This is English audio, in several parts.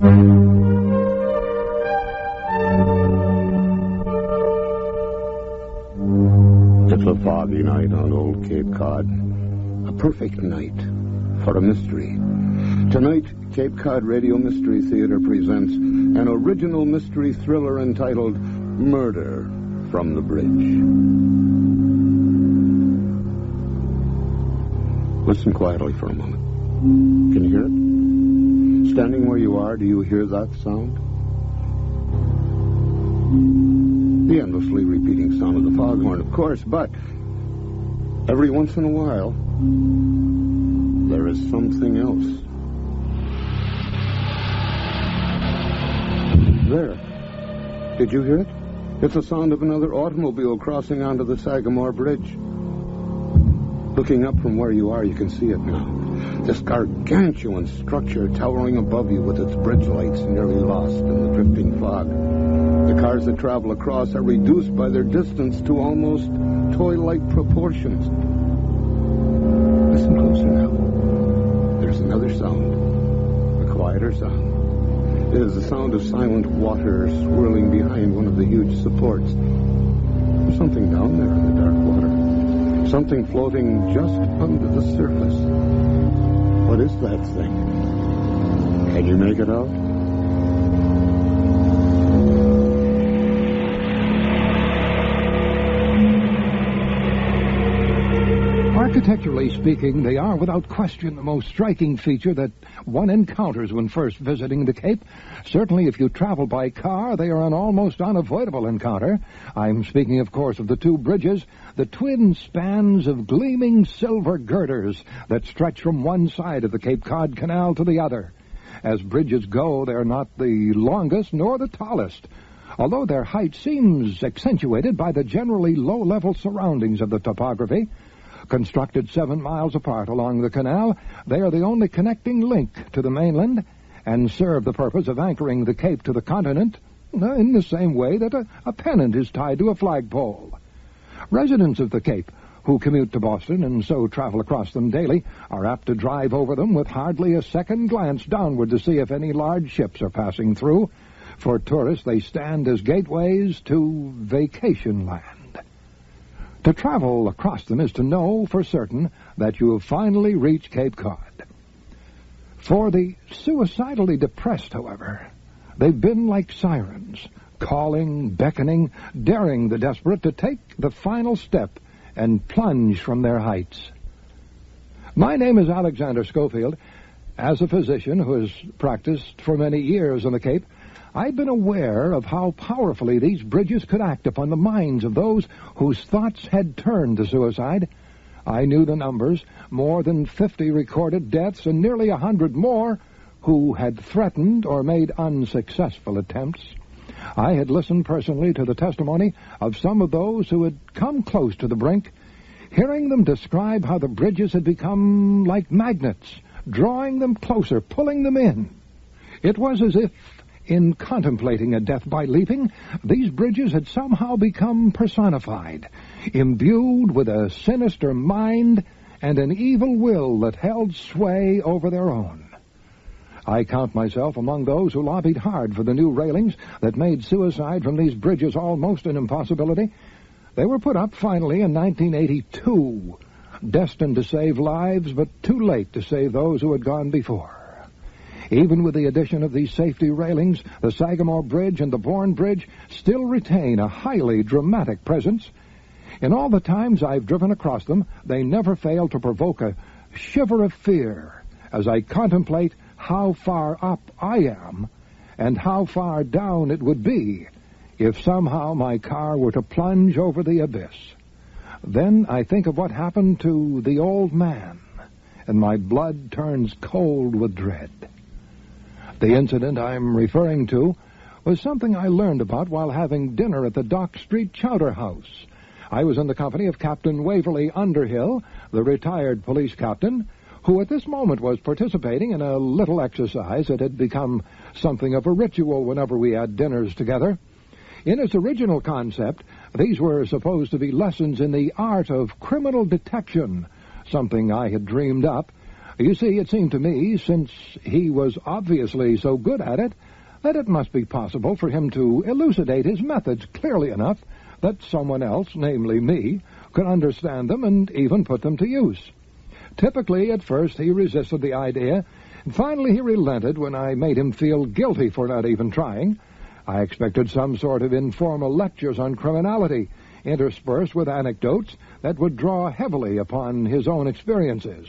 It's a foggy night on Old Cape Cod. A perfect night for a mystery. Tonight, Cape Cod Radio Mystery Theater presents an original mystery thriller entitled Murder from the Bridge. Listen quietly for a moment. Can you hear it? Standing where you are, do you hear that sound? The endlessly repeating sound of the foghorn, of course, but every once in a while, there is something else. There. Did you hear it? It's the sound of another automobile crossing onto the Sagamore Bridge. Looking up from where you are, you can see it now. This gargantuan structure towering above you with its bridge lights nearly lost in the drifting fog. The cars that travel across are reduced by their distance to almost toy-like proportions. Listen closer now. There's another sound. A quieter sound. It is the sound of silent water swirling behind one of the huge supports. There's something down there in the dark water. Something floating just under the surface. What is that thing? Can you make it out? Architecturally speaking, they are without question the most striking feature that one encounters when first visiting the Cape. Certainly, if you travel by car, they are an almost unavoidable encounter. I'm speaking, of course, of the two bridges, the twin spans of gleaming silver girders that stretch from one side of the Cape Cod Canal to the other. As bridges go, they're not the longest nor the tallest, although their height seems accentuated by the generally low-level surroundings of the topography. Constructed 7 miles apart along the canal, they are the only connecting link to the mainland and serve the purpose of anchoring the Cape to the continent in the same way that a pennant is tied to a flagpole. Residents of the Cape who commute to Boston and so travel across them daily are apt to drive over them with hardly a second glance downward to see if any large ships are passing through. For tourists, they stand as gateways to vacation land. To travel across them is to know for certain that you have finally reached Cape Cod. For the suicidally depressed, however, they've been like sirens, calling, beckoning, daring the desperate to take the final step and plunge from their heights. My name is Alexander Schofield. As a physician who has practiced for many years on the Cape, I've been aware of how powerfully these bridges could act upon the minds of those whose thoughts had turned to suicide. I knew the numbers, more than 50 recorded deaths and nearly 100 more who had threatened or made unsuccessful attempts. I had listened personally to the testimony of some of those who had come close to the brink, hearing them describe how the bridges had become like magnets, drawing them closer, pulling them in. It was as if, in contemplating a death by leaping, these bridges had somehow become personified, imbued with a sinister mind and an evil will that held sway over their own. I count myself among those who lobbied hard for the new railings that made suicide from these bridges almost an impossibility. They were put up finally in 1982, destined to save lives, but too late to save those who had gone before. Even with the addition of these safety railings, the Sagamore Bridge and the Bourne Bridge still retain a highly dramatic presence. In all the times I've driven across them, they never fail to provoke a shiver of fear as I contemplate how far up I am and how far down it would be if somehow my car were to plunge over the abyss. Then I think of what happened to the old man, and my blood turns cold with dread. The incident I'm referring to was something I learned about while having dinner at the Dock Street Chowder House. I was in the company of Captain Waverly Underhill, the retired police captain, who at this moment was participating in a little exercise that had become something of a ritual whenever we had dinners together. In its original concept, these were supposed to be lessons in the art of criminal detection, something I had dreamed up. You see, it seemed to me, since he was obviously so good at it, that it must be possible for him to elucidate his methods clearly enough that someone else, namely me, could understand them and even put them to use. Typically, at first, he resisted the idea, and finally he relented when I made him feel guilty for not even trying. I expected some sort of informal lectures on criminality, interspersed with anecdotes that would draw heavily upon his own experiences.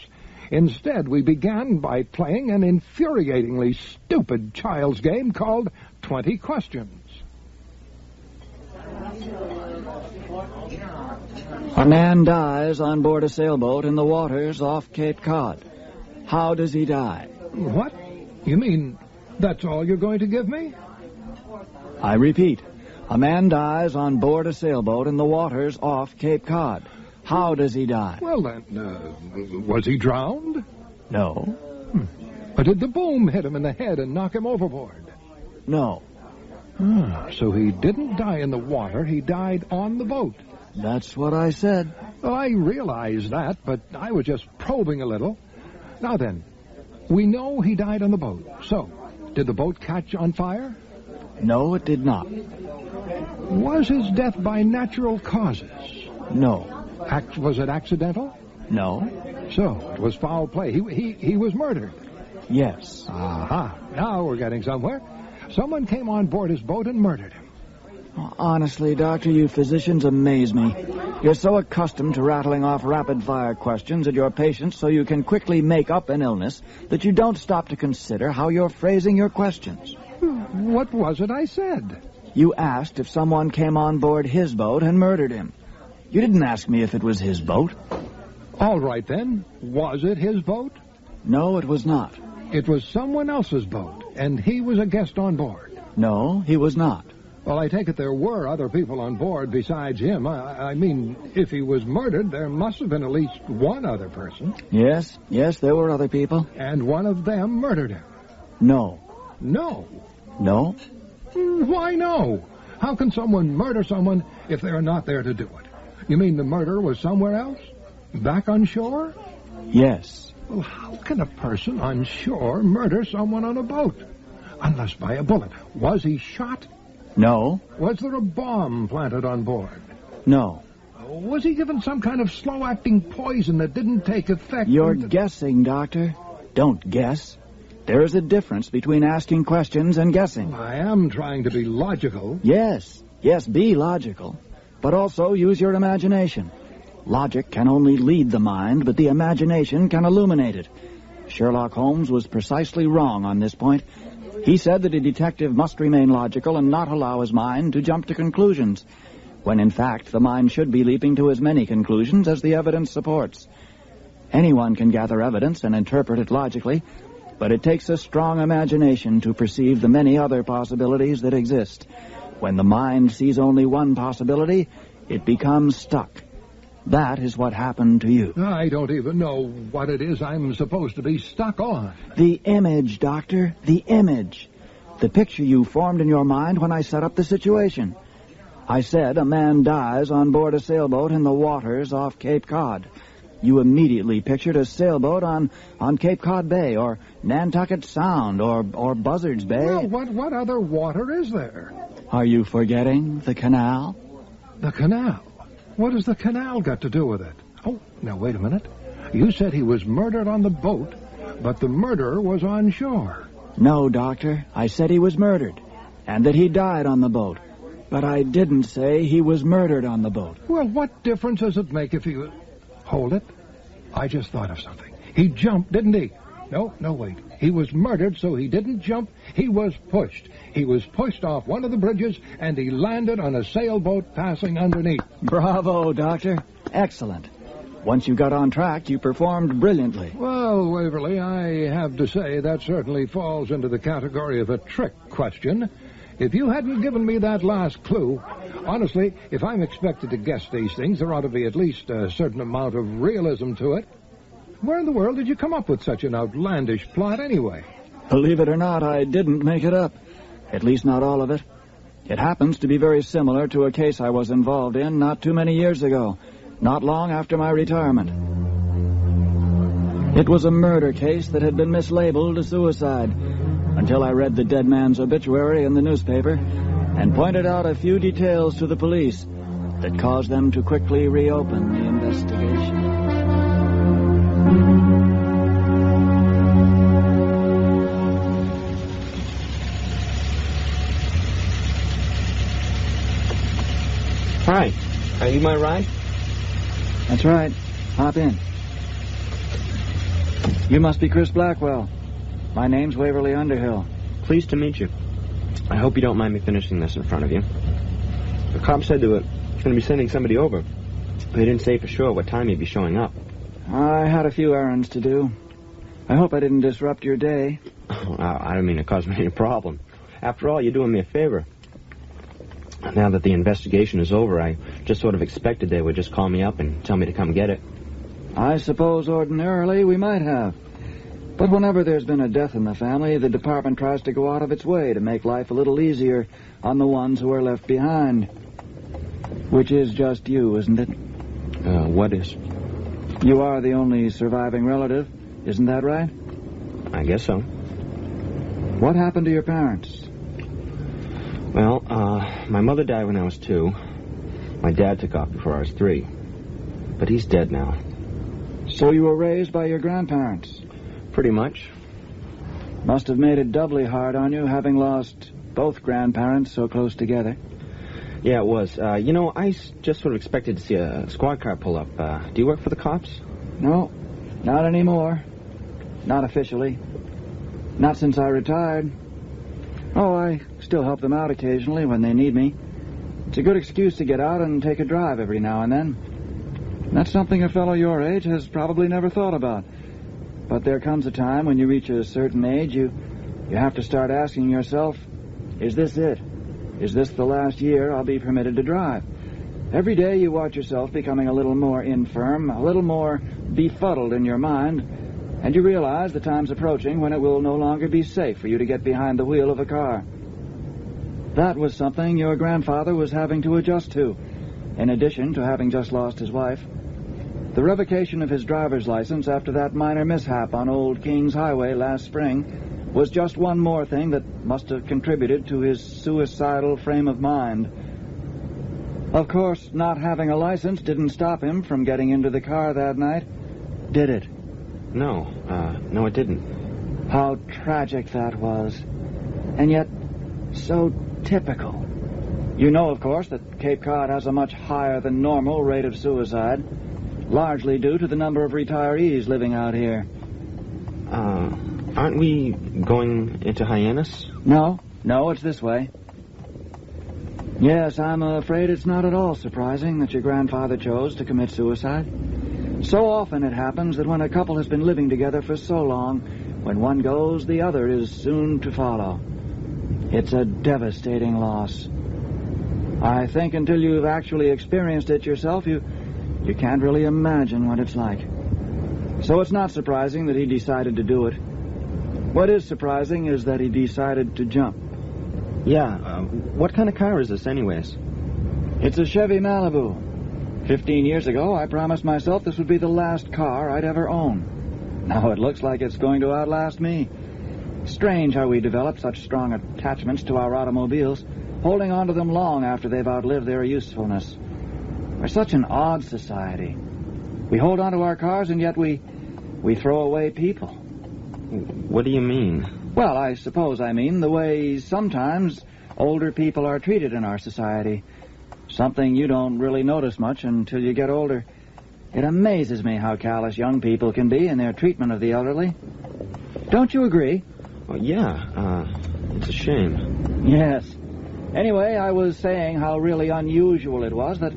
Instead, we began by playing an infuriatingly stupid child's game called 20 Questions. A man dies on board a sailboat in the waters off Cape Cod. How does he die? What? You mean that's all you're going to give me? I repeat, a man dies on board a sailboat in the waters off Cape Cod. How does he die? Well, then, was he drowned? No. Or did the boom hit him in the head and knock him overboard? No. So he didn't die in the water, he died on the boat. That's what I said. Well, I realize that, but I was just probing a little. Now then, we know he died on the boat. So, did the boat catch on fire? No, it did not. Was his death by natural causes? No. Was it accidental? No. So, it was foul play. He was murdered. Yes. Aha. Now we're getting somewhere. Someone came on board his boat and murdered him. Honestly, Doctor, you physicians amaze me. You're so accustomed to rattling off rapid-fire questions at your patients so you can quickly make up an illness that you don't stop to consider how you're phrasing your questions. What was it I said? You asked if someone came on board his boat and murdered him. You didn't ask me if it was his boat. All right, then. Was it his boat? No, it was not. It was someone else's boat, and he was a guest on board. No, he was not. Well, I take it there were other people on board besides him. I mean, if he was murdered, there must have been at least one other person. Yes, there were other people. And one of them murdered him. No. No? No. Why no? How can someone murder someone if they're not there to do it? You mean the murder was somewhere else? Back on shore? Yes. Well, how can a person on shore murder someone on a boat? Unless by a bullet. Was he shot? No. Was there a bomb planted on board? No. Was he given some kind of slow-acting poison that didn't take effect? You're guessing, Doctor. Don't guess. There is a difference between asking questions and guessing. I am trying to be logical. Yes, be logical. But also use your imagination. Logic can only lead the mind, but the imagination can illuminate it. Sherlock Holmes was precisely wrong on this point. He said that a detective must remain logical and not allow his mind to jump to conclusions, when in fact the mind should be leaping to as many conclusions as the evidence supports. Anyone can gather evidence and interpret it logically, but it takes a strong imagination to perceive the many other possibilities that exist. When the mind sees only one possibility, it becomes stuck. That is what happened to you. I don't even know what it is I'm supposed to be stuck on. The image, Doctor, the image. The picture you formed in your mind when I set up the situation. I said a man dies on board a sailboat in the waters off Cape Cod. You immediately pictured a sailboat on Cape Cod Bay or Nantucket Sound or Buzzards Bay. Well, what other water is there? Are you forgetting the canal? The canal? What has the canal got to do with it? Oh, now wait a minute. You said he was murdered on the boat, but the murderer was on shore. No, Doctor. I said he was murdered, and that he died on the boat. But I didn't say he was murdered on the boat. Well, what difference does it make if he was... Hold it. I just thought of something. He jumped, didn't he? No, wait. He was murdered, so he didn't jump. He was pushed. He was pushed off one of the bridges, and he landed on a sailboat passing underneath. Bravo, Doctor. Excellent. Once you got on track, you performed brilliantly. Well, Waverly, I have to say that certainly falls into the category of a trick question. If you hadn't given me that last clue, honestly, if I'm expected to guess these things, there ought to be at least a certain amount of realism to it. Where in the world did you come up with such an outlandish plot anyway? Believe it or not, I didn't make it up. At least not all of it. It happens to be very similar to a case I was involved in not too many years ago, not long after my retirement. It was a murder case that had been mislabeled a suicide, until I read the dead man's obituary in the newspaper and pointed out a few details to the police that caused them to quickly reopen the investigation. Hi. Are you my ride? That's right. Hop in. You must be Chris Blackwell. My name's Waverly Underhill. Pleased to meet you. I hope you don't mind me finishing this in front of you. The cops said they were going to be sending somebody over. They didn't say for sure what time he'd be showing up. I had a few errands to do. I hope I didn't disrupt your day. Oh, I don't mean to cause me any problem. After all, you're doing me a favor. Now that the investigation is over, I just sort of expected they would just call me up and tell me to come get it. I suppose ordinarily we might have. But whenever there's been a death in the family, the department tries to go out of its way to make life a little easier on the ones who are left behind. Which is just you, isn't it? What is? You are the only surviving relative, isn't that right? I guess so. What happened to your parents? Well, my mother died when I was 2. My dad took off before I was 3. But he's dead now. So you were raised by your grandparents? Pretty much. Must have made it doubly hard on you, having lost both grandparents so close together. Yeah, it was. I just sort of expected to see a squad car pull up. Do you work for the cops? No, not anymore. Not officially. Not since I retired. Oh, I still help them out occasionally when they need me. It's a good excuse to get out and take a drive every now and then. That's something a fellow your age has probably never thought about. But there comes a time when you reach a certain age, you have to start asking yourself, is this it? Is this the last year I'll be permitted to drive? Every day you watch yourself becoming a little more infirm, a little more befuddled in your mind, and you realize the time's approaching when it will no longer be safe for you to get behind the wheel of a car. That was something your grandfather was having to adjust to, in addition to having just lost his wife. The revocation of his driver's license after that minor mishap on Old Kings Highway last spring was just one more thing that must have contributed to his suicidal frame of mind. Of course, not having a license didn't stop him from getting into the car that night, did it? No, it didn't. How tragic that was. And yet, so typical. You know, of course, that Cape Cod has a much higher than normal rate of suicide, largely due to the number of retirees living out here. Aren't we going into Hyannis? No, it's this way. Yes, I'm afraid it's not at all surprising that your grandfather chose to commit suicide. So often it happens that when a couple has been living together for so long, when one goes, the other is soon to follow. It's a devastating loss. I think until you've actually experienced it yourself, you can't really imagine what it's like. So it's not surprising that he decided to do it. What is surprising is that he decided to jump. Yeah, what kind of car is this anyways? It's a Chevy Malibu. 15 years ago, I promised myself this would be the last car I'd ever own. Now it looks like it's going to outlast me. Strange how we develop such strong attachments to our automobiles, holding on to them long after they've outlived their usefulness. We're such an odd society. We hold on to our cars, and yet we throw away people. What do you mean? Well, I suppose I mean the way sometimes older people are treated in our society. Something you don't really notice much until you get older. It amazes me how callous young people can be in their treatment of the elderly. Don't you agree? Oh, yeah, it's a shame. Yes. Anyway, I was saying how really unusual it was that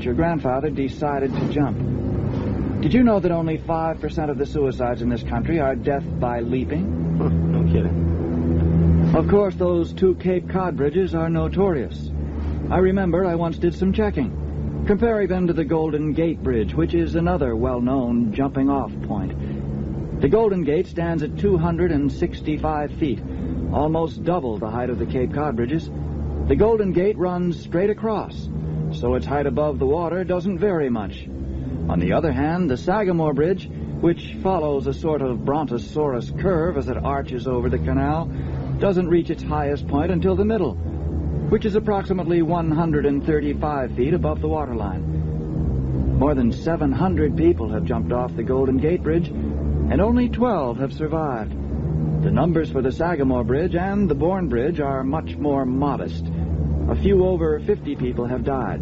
your grandfather decided to jump. Did you know that only 5% of the suicides in this country are death by leaping? Huh, no kidding. Of course, those 2 Cape Cod bridges are notorious. I remember I once did some checking, comparing them to the Golden Gate Bridge, which is another well-known jumping-off point. The Golden Gate stands at 265 feet, almost double the height of the Cape Cod bridges. The Golden Gate runs straight across, so its height above the water doesn't vary much. On the other hand, the Sagamore Bridge which follows a sort of brontosaurus curve as it arches over the canal, doesn't reach its highest point until the middle, which is approximately 135 feet above the waterline. More than 700 people have jumped off the Golden Gate Bridge, and only 12 have survived. The numbers for the Sagamore Bridge and the Bourne Bridge are much more modest. A few over 50 people have died.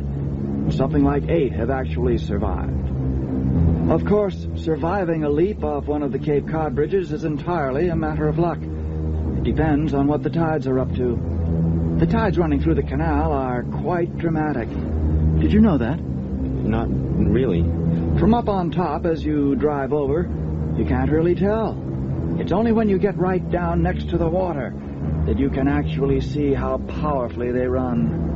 Something like 8 have actually survived. Of course, surviving a leap off one of the Cape Cod bridges is entirely a matter of luck. It depends on what the tides are up to. The tides running through the canal are quite dramatic. Did you know that? Not really. From up on top, as you drive over, you can't really tell. It's only when you get right down next to the water that you can actually see how powerfully they run.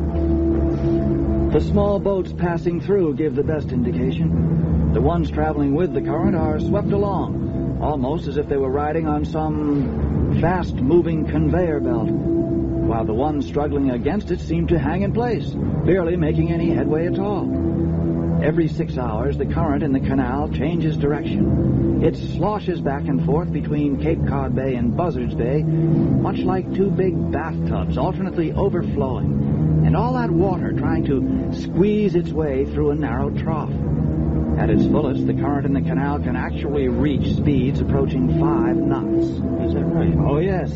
The small boats passing through give the best indication. The ones traveling with the current are swept along, almost as if they were riding on some fast-moving conveyor belt, while the ones struggling against it seem to hang in place, barely making any headway at all. Every 6 hours, the current in the canal changes direction. It sloshes back and forth between Cape Cod Bay and Buzzards Bay, much like two big bathtubs alternately overflowing, and all that water trying to squeeze its way through a narrow trough. At its fullest, the current in the canal can actually reach speeds approaching 5 knots. Is that right? Oh, yes.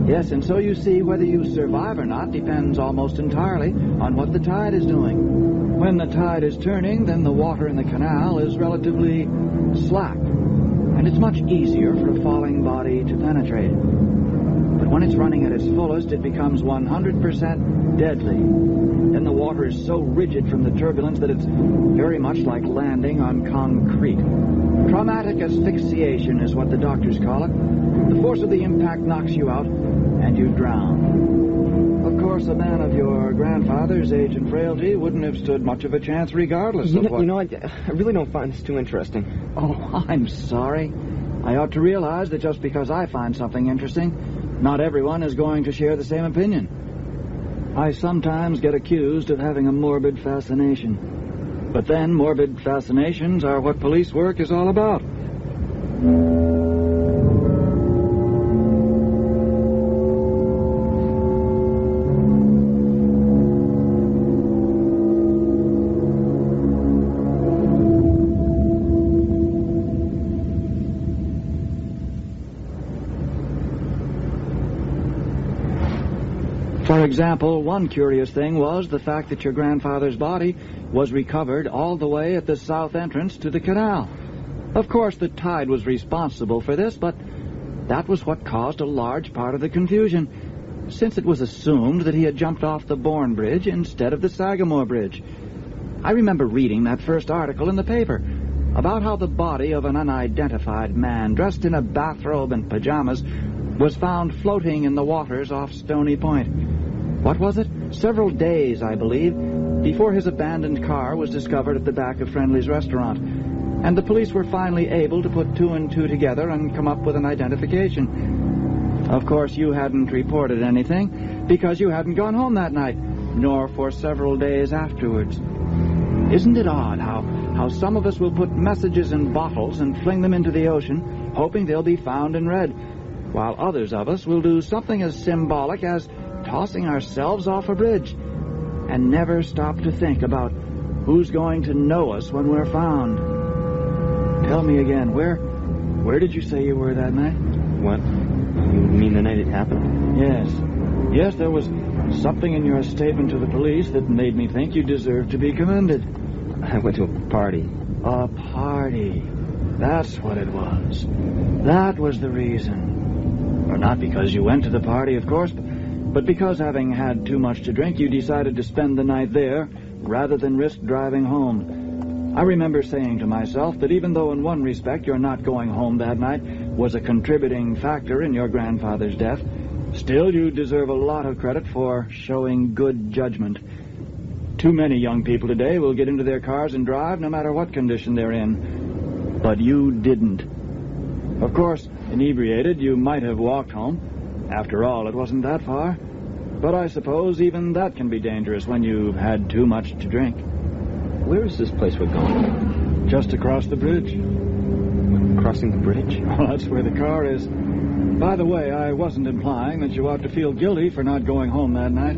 Yes, and so you see whether you survive or not depends almost entirely on what the tide is doing. When the tide is turning, then the water in the canal is relatively slack, and it's much easier for a falling body to penetrate. But when it's running at its fullest, it becomes 100% deadly. Then the water is so rigid from the turbulence that it's very much like landing on concrete. Traumatic asphyxiation is what the doctors call it. The force of the impact knocks you out, and you drown. Of course, a man of your grandfather's age and frailty wouldn't have stood much of a chance regardless of what... You know, I really don't find this too interesting. Oh, I'm sorry. I ought to realize that just because I find something interesting, not everyone is going to share the same opinion. I sometimes get accused of having a morbid fascination. But then morbid fascinations are what police work is all about. For example, one curious thing was the fact that your grandfather's body was recovered all the way at the south entrance to the canal. Of course, the tide was responsible for this, but that was what caused a large part of the confusion, since it was assumed that he had jumped off the Bourne Bridge instead of the Sagamore Bridge. I remember reading that first article in the paper about how the body of an unidentified man dressed in a bathrobe and pajamas was found floating in the waters off Stony Point. What was it? Several days, I believe, before his abandoned car was discovered at the back of Friendly's restaurant. And the police were finally able to put 2 and 2 together and come up with an identification. Of course, you hadn't reported anything because you hadn't gone home that night, nor for several days afterwards. Isn't it odd how some of us will put messages in bottles and fling them into the ocean, hoping they'll be found and read, while others of us will do something as symbolic as tossing ourselves off a bridge and never stop to think about who's going to know us when we're found. Tell me again, where did you say you were that night? What? You mean the night it happened? Yes. Yes, there was something in your statement to the police that made me think you deserved to be commended. I went to a party. A party. That's what it was. That was the reason. Or not because you went to the party, of course, but because, having had too much to drink, you decided to spend the night there rather than risk driving home. I remember saying to myself that even though in one respect your not going home that night was a contributing factor in your grandfather's death, still you deserve a lot of credit for showing good judgment. Too many young people today will get into their cars and drive no matter what condition they're in. But you didn't. Of course, inebriated, you might have walked home. After all, it wasn't that far. But I suppose even that can be dangerous when you've had too much to drink. Where is this place we're going? Just across the bridge. crossing the bridge? Well, that's where the car is. By the way, I wasn't implying that you ought to feel guilty for not going home that night.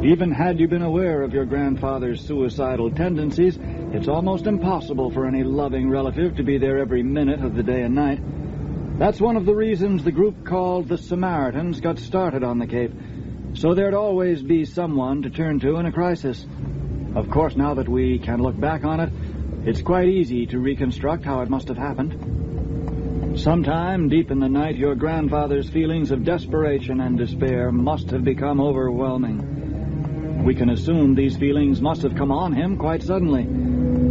Even had you been aware of your grandfather's suicidal tendencies, it's almost impossible for any loving relative to be there every minute of the day and night. That's one of the reasons the group called the Samaritans got started on the Cape, so there'd always be someone to turn to in a crisis. Of course, now that we can look back on it, it's quite easy to reconstruct how it must have happened. Sometime deep in the night, your grandfather's feelings of desperation and despair must have become overwhelming. We can assume these feelings must have come on him quite suddenly.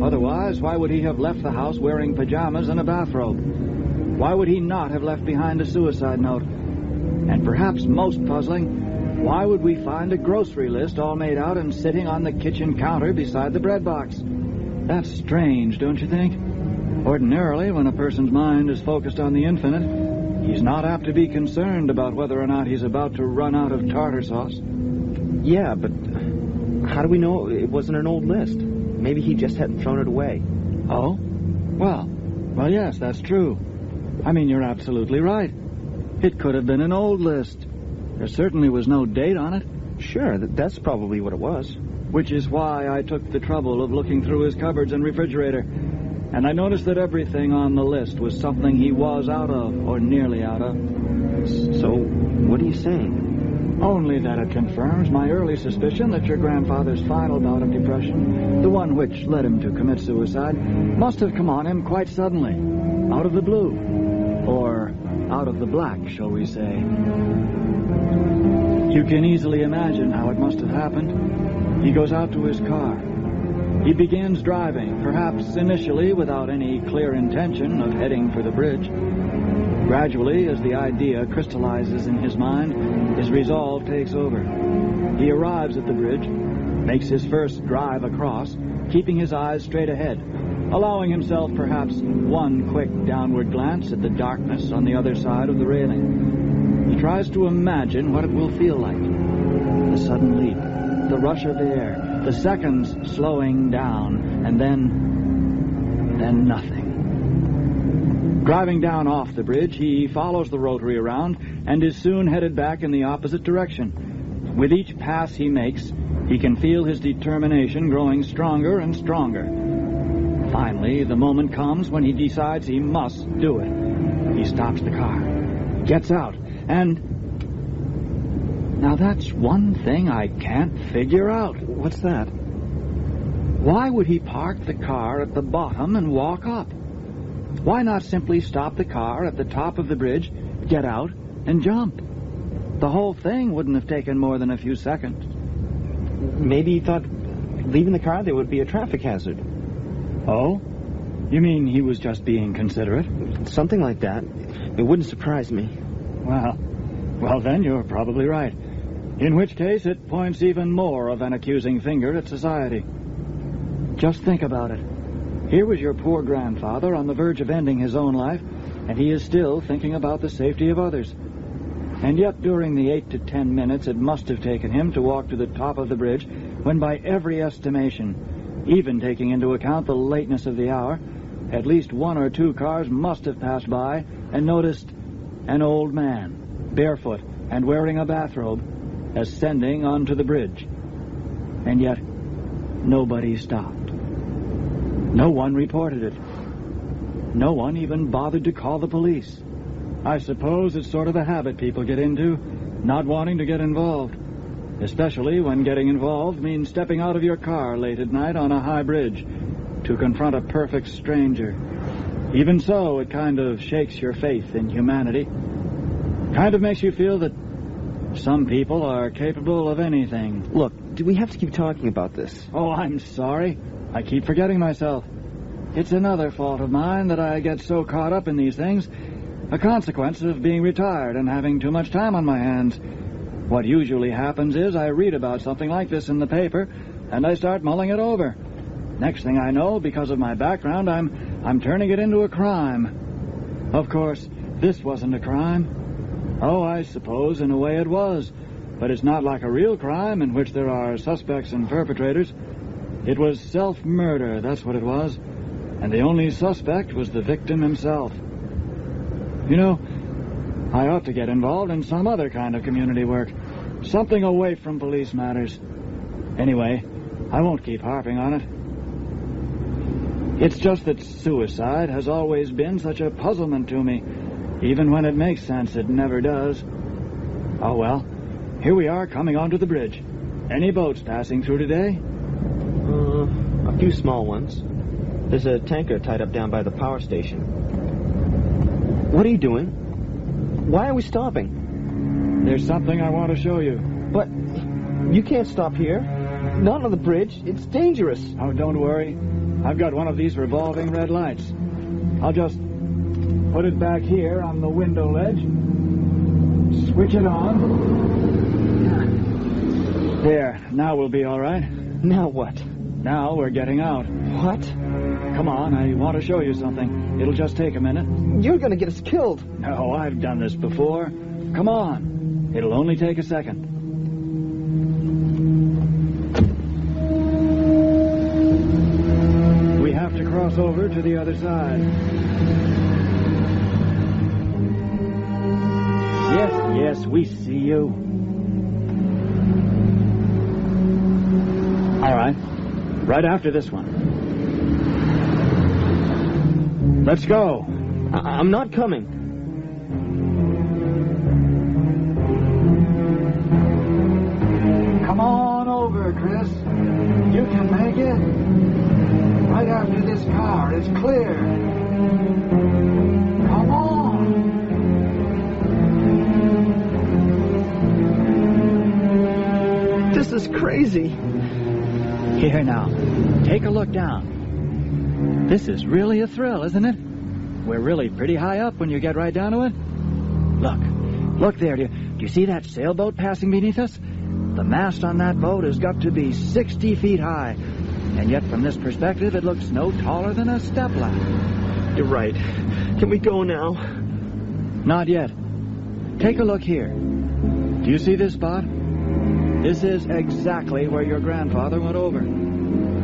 Otherwise, why would he have left the house wearing pajamas and a bathrobe? Why would he not have left behind a suicide note? And perhaps most puzzling, why would we find a grocery list all made out and sitting on the kitchen counter beside the bread box? That's strange, don't you think? Ordinarily, when a person's mind is focused on the infinite, he's not apt to be concerned about whether or not he's about to run out of tartar sauce. Yeah, but how do we know it wasn't an old list? Maybe he just hadn't thrown it away. Oh? Well, yes, that's true. I mean, you're absolutely right. It could have been an old list. There certainly was no date on it. Sure, that's probably what it was. Which is why I took the trouble of looking through his cupboards and refrigerator. And I noticed that everything on the list was something he was out of, or nearly out of. So, what are you saying? Only that it confirms my early suspicion that your grandfather's final bout of depression, the one which led him to commit suicide, must have come on him quite suddenly, out of the blue. Or out of the black, shall we say. You can easily imagine how it must have happened. He goes out to his car. He begins driving, perhaps initially without any clear intention of heading for the bridge. Gradually, as the idea crystallizes in his mind, his resolve takes over. He arrives at the bridge, makes his first drive across, keeping his eyes straight ahead, allowing himself perhaps one quick downward glance at the darkness on the other side of the railing. He tries to imagine what it will feel like. The sudden leap, the rush of air, the seconds slowing down, and then nothing. Driving down off the bridge, he follows the rotary around and is soon headed back in the opposite direction. With each pass he makes, he can feel his determination growing stronger and stronger. Finally, the moment comes when he decides he must do it. He stops the car, gets out, and... Now that's one thing I can't figure out. What's that? Why would he park the car at the bottom and walk up? Why not simply stop the car at the top of the bridge, get out, and jump? The whole thing wouldn't have taken more than a few seconds. Maybe he thought leaving the car there would be a traffic hazard. Oh? You mean he was just being considerate? Something like that. It wouldn't surprise me. Well, then you're probably right. In which case, it points even more of an accusing finger at society. Just think about it. Here was your poor grandfather on the verge of ending his own life, and he is still thinking about the safety of others. And yet, during the 8 to 10 minutes it must have taken him to walk to the top of the bridge, when by every estimation, even taking into account the lateness of the hour, at least 1 or 2 cars must have passed by and noticed an old man, barefoot and wearing a bathrobe, ascending onto the bridge. And yet, nobody stopped. No one reported it. No one even bothered to call the police. I suppose it's sort of a habit people get into, not wanting to get involved. Especially when getting involved means stepping out of your car late at night on a high bridge to confront a perfect stranger. Even so, it kind of shakes your faith in humanity. Kind of makes you feel that some people are capable of anything. Look, do we have to keep talking about this? Oh, I'm sorry. I keep forgetting myself. It's another fault of mine that I get so caught up in these things, a consequence of being retired and having too much time on my hands. What usually happens is I read about something like this in the paper, and I start mulling it over. Next thing I know, because of my background, I'm turning it into a crime. Of course, this wasn't a crime. Oh, I suppose in a way it was, but it's not like a real crime in which there are suspects and perpetrators. It was self-murder, that's what it was. And the only suspect was the victim himself. You know, I ought to get involved in some other kind of community work. Something away from police matters. Anyway, I won't keep harping on it. It's just that suicide has always been such a puzzlement to me. Even when it makes sense, it never does. Oh, well, here we are coming onto the bridge. Any boats passing through today? A few small ones. There's a tanker tied up down by the power station. What are you doing? Why are we stopping? There's something I want to show you. But you can't stop here. Not on the bridge. It's dangerous. Oh, don't worry. I've got one of these revolving red lights. I'll just put it back here on the window ledge. Switch it on. There. Now we'll be all right. Now what? Now we're getting out. What? Come on, I want to show you something. It'll just take a minute. You're going to get us killed. No, I've done this before. Come on. It'll only take a second. We have to cross over to the other side. Yes, we see you. All right. Right after this one. Let's go. I'm not coming. Come on over, Chris. You can make it. Right after this car. It's clear. Come on. This is crazy. Here now. Take a look down. This is really a thrill, isn't it? We're really pretty high up when you get right down to it. Look there. Do you see that sailboat passing beneath us? The mast on that boat has got to be 60 feet high. And yet from this perspective, it looks no taller than a step ladder. You're right. Can we go now? Not yet. Take a look here. Do you see this spot? This is exactly where your grandfather went over.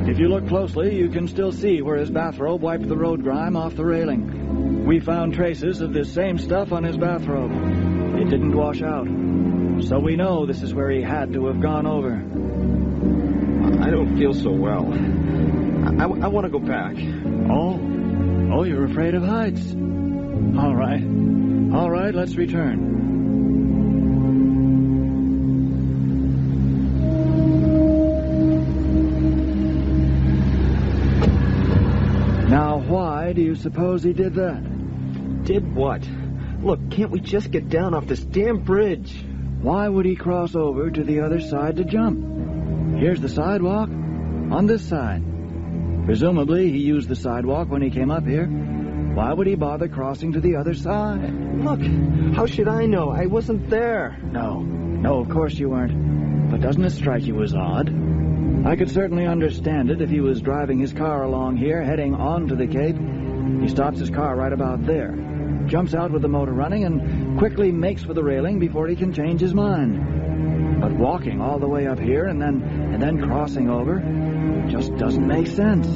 If you look closely, you can still see where his bathrobe wiped the road grime off the railing. We found traces of this same stuff on his bathrobe. It didn't wash out. So we know this is where he had to have gone over. I don't feel so well. I want to go back. Oh, you're afraid of heights. All right, let's return. Now, why do you suppose he did that? Did what? Look, can't we just get down off this damn bridge? Why would he cross over to the other side to jump? Here's the sidewalk. On this side. Presumably, he used the sidewalk when he came up here. Why would he bother crossing to the other side? Look, how should I know? I wasn't there. No, of course you weren't. But doesn't it strike you as odd? I could certainly understand it if he was driving his car along here, heading on to the Cape. He stops his car right about there, jumps out with the motor running, and quickly makes for the railing before he can change his mind. But walking all the way up here and then crossing over just doesn't make sense.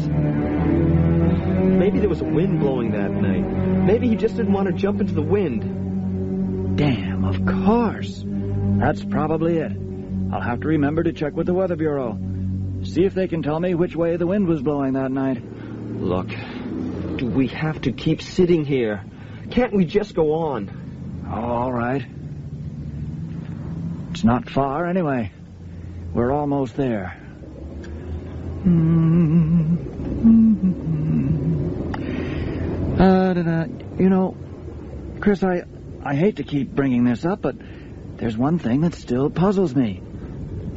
Maybe there was a wind blowing that night. Maybe he just didn't want to jump into the wind. Damn, of course. That's probably it. I'll have to remember to check with the Weather Bureau. See if they can tell me which way the wind was blowing that night. Look, do we have to keep sitting here? Can't we just go on? All right. It's not far anyway. We're almost there. You know, Chris, I hate to keep bringing this up, but there's one thing that still puzzles me.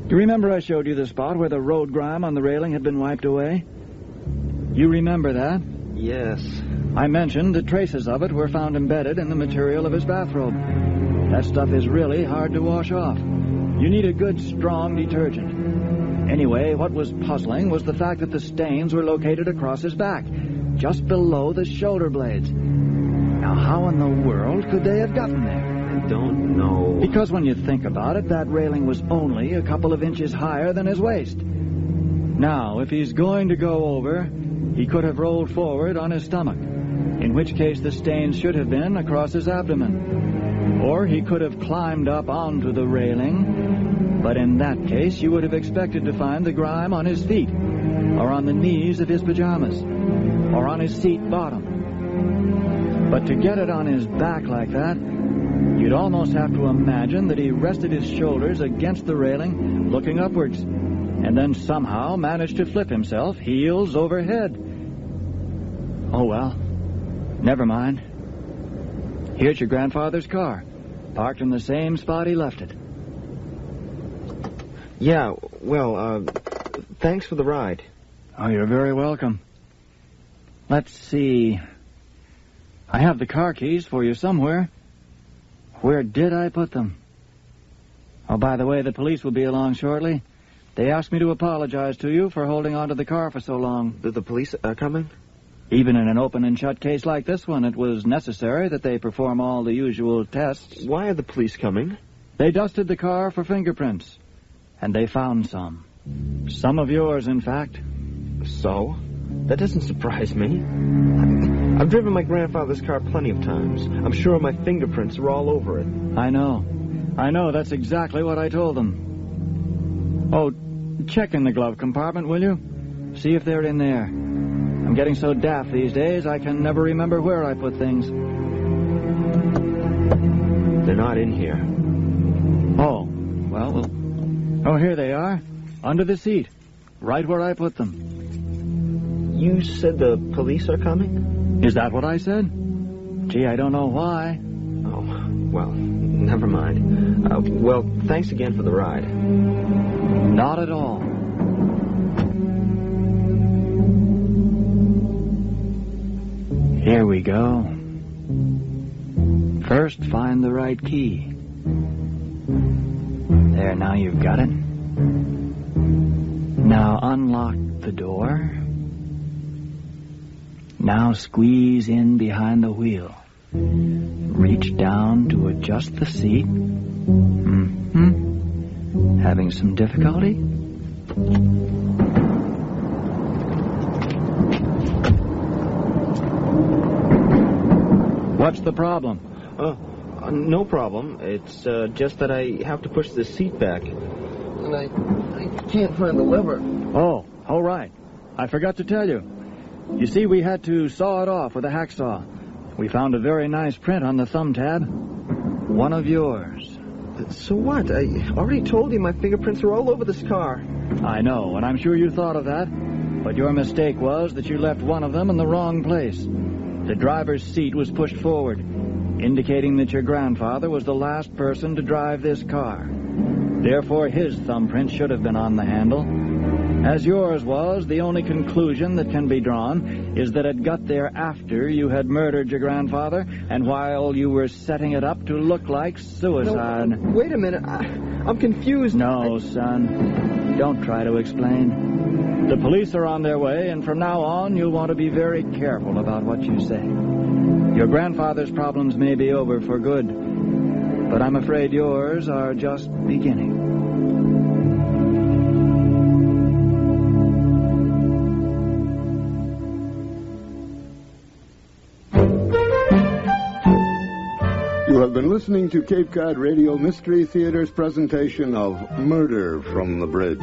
You remember I showed you the spot where the road grime on the railing had been wiped away? You remember that? Yes. I mentioned that traces of it were found embedded in the material of his bathrobe. That stuff is really hard to wash off. You need a good, strong detergent. Anyway, what was puzzling was the fact that the stains were located across his back, just below the shoulder blades. Now, how in the world could they have gotten there? I don't know. Because when you think about it, that railing was only a couple of inches higher than his waist. Now, if he's going to go over, he could have rolled forward on his stomach. In in which case the stains should have been across his abdomen. Or he could have climbed up onto the railing, but in that case you would have expected to find the grime on his feet, or on the knees of his pajamas, or on his seat bottom. But to get it on his back like that, you'd almost have to imagine that he rested his shoulders against the railing, looking upwards, and then somehow managed to flip himself heels over head. Oh, well, never mind. Here's your grandfather's car, parked in the same spot he left it. Yeah, well, thanks for the ride. Oh, you're very welcome. Let's see. I have the car keys for you somewhere. Where did I put them? Oh, by the way, the police will be along shortly. They asked me to apologize to you for holding on to the car for so long. The police are coming? Even in an open and shut case like this one, it was necessary that they perform all the usual tests. Why are the police coming? They dusted the car for fingerprints, and they found some. Some of yours, in fact. So? That doesn't surprise me. I've driven my grandfather's car plenty of times. I'm sure my fingerprints are all over it. I know. That's exactly what I told them. Oh, check in the glove compartment, will you? See if they're in there. I'm getting so daft these days, I can never remember where I put things. They're not in here. Oh, well... Oh, here they are. Under the seat. Right where I put them. You said the police are coming? Is that what I said? Gee, I don't know why. Oh, well, never mind. Well, thanks again for the ride. Not at all. Here we go. First, find the right key. There, now you've got it. Now unlock the door. Now squeeze in behind the wheel. Reach down to adjust the seat. Having some difficulty? What's the problem? No problem. It's just that I have to push the seat back. And I can't find the lever. Oh, all right. I forgot to tell you. You see, we had to saw it off with a hacksaw. We found a very nice print on the thumb tab. One of yours. So what? I already told you my fingerprints are all over this car. I know, and I'm sure you thought of that. But your mistake was that you left one of them in the wrong place. The driver's seat was pushed forward, indicating that your grandfather was the last person to drive this car. Therefore, his thumbprint should have been on the handle. As yours was, the only conclusion that can be drawn is that it got there after you had murdered your grandfather and while you were setting it up to look like suicide. No, wait a minute. I'm confused. No, son. Don't try to explain. The police are on their way, and from now on, you'll want to be very careful about what you say. Your grandfather's problems may be over for good, but I'm afraid yours are just beginning. You have been listening to Cape Cod Radio Mystery Theater's presentation of Murder from the Bridge.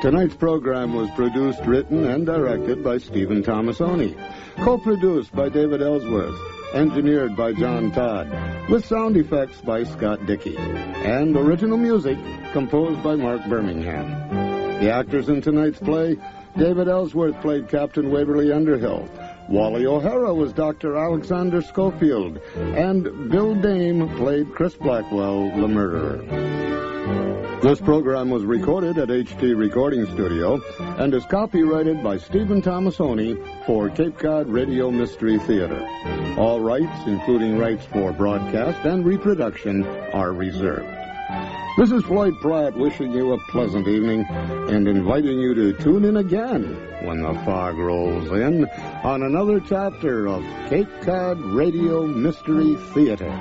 Tonight's program was produced, written, and directed by Steven Oney. Co-produced by David Ellsworth. Engineered by John Todd. With sound effects by Scott Dickey. And original music composed by Mark Birmingham. The actors in tonight's play: David Ellsworth played Captain Waverly Underhill. Wally O'Hara was Dr. Alexander Schofield, and Bill Dame played Chris Blackwell, the murderer. This program was recorded at HT Recording Studio and is copyrighted by Steven Oney for Cape Cod Radio Mystery Theater. All rights, including rights for broadcast and reproduction, are reserved. This is Floyd Platt wishing you a pleasant evening and inviting you to tune in again when the fog rolls in on another chapter of Cape Cod Radio Mystery Theater.